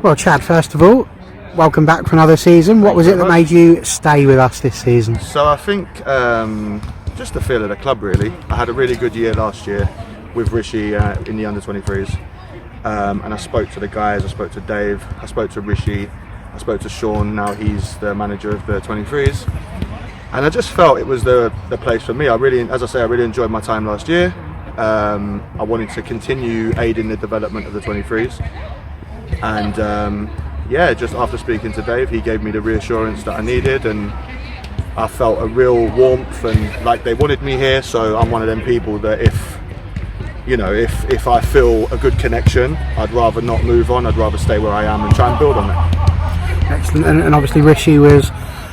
Well, Chad, first of all, welcome back for another season. What was it that made you stay with us this season? So I think just the feel of the club, really. I had a really good year last year with Rishi in the under-23s, and I spoke to the guys. I spoke to Dave, I spoke to Rishi, I spoke to Sean. Now he's the manager of the 23s, and I just felt it was the place for me. I really enjoyed my time last year. I wanted to continue aiding the development of the 23s, and just after speaking to Dave, he gave me the reassurance that I needed, and I felt a real warmth and like they wanted me here. So I'm one of them people that if I feel a good connection, I'd rather not move on. I'd rather stay where I am and try and build on that. Excellent. And obviously Rishi was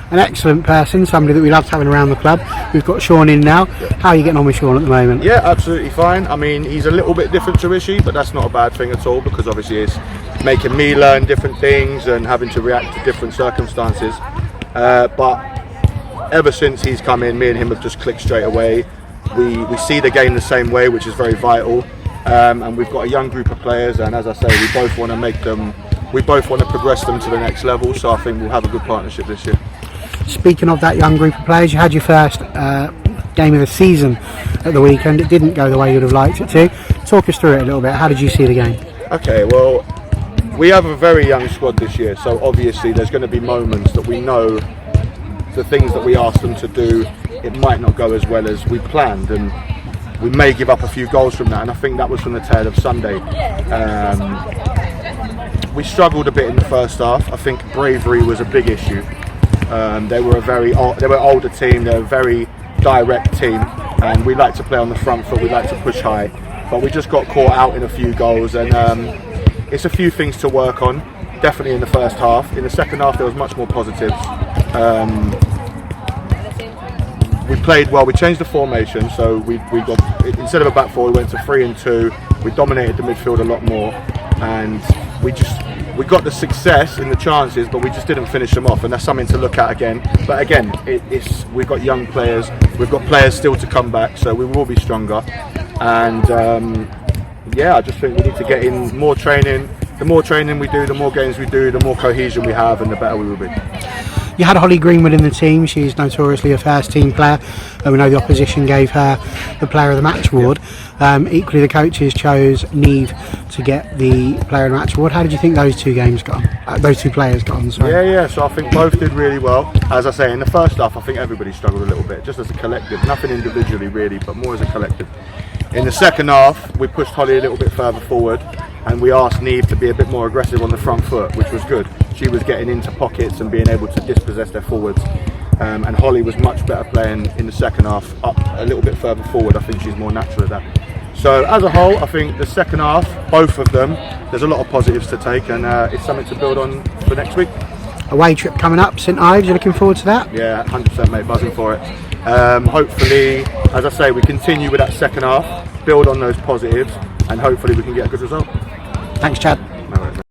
an excellent person, somebody that we loved having around the club. We've got Sean in now. How are you getting on with Sean at the moment? Yeah, absolutely fine. I mean, he's a little bit different to Rishi, but that's not a bad thing at all, because obviously it's making me learn different things and having to react to different circumstances. But ever since he's come in, me and him have just clicked straight away. We see the game the same way, which is very vital. And we've got a young group of players, and as I say, we both want to progress them to the next level. So I think we'll have a good partnership this year. Speaking of that young group of players, you had your first game of the season at the weekend. It didn't go the way you'd have liked it to. Talk us through it a little bit. How did you see the game? Okay, well, we have a very young squad this year, so obviously there's going to be moments that we know the things that we ask them to do, it might not go as well as we planned, and we may give up a few goals from that, and I think that was from the tail of Sunday. We struggled a bit in the first half. I think bravery was a big issue. They were an older team, they were a very direct team, and we like to play on the front foot, we like to push high, but we just got caught out in a few goals, and it's a few things to work on, definitely in the first half. In the second half there was much more positives. We played well, we changed the formation, so we got, instead of a back four we went to 3-2, we dominated the midfield a lot more, and we got the success in the chances, but we just didn't finish them off, and that's something to look at again. But again, we've got young players, we've got players still to come back, so we will be stronger. And I just think we need to get in more training. The more training we do, the more games we do, the more cohesion we have, and the better we will be. You had Holly Greenwood in the team. She's notoriously a first team player, and we know the opposition gave her the player of the match award. Equally, the coaches chose Neve to get the player of the match award. How did you think those two players got on? Sorry. Yeah. So I think both did really well. As I say, in the first half, I think everybody struggled a little bit, just as a collective. Nothing individually really, but more as a collective. In the second half, we pushed Holly a little bit further forward, and we asked Neve to be a bit more aggressive on the front foot, which was good. She was getting into pockets and being able to dispossess their forwards, and Holly was much better playing in the second half, up a little bit further forward. I think she's more natural at that. So as a whole, I think the second half, both of them, there's a lot of positives to take, and it's something to build on for next week. Away trip coming up, St Ives, you looking forward to that? Yeah, 100% mate, buzzing for it. Hopefully, as I say, we continue with that second half, build on those positives, and hopefully we can get a good result. Thanks, Chad.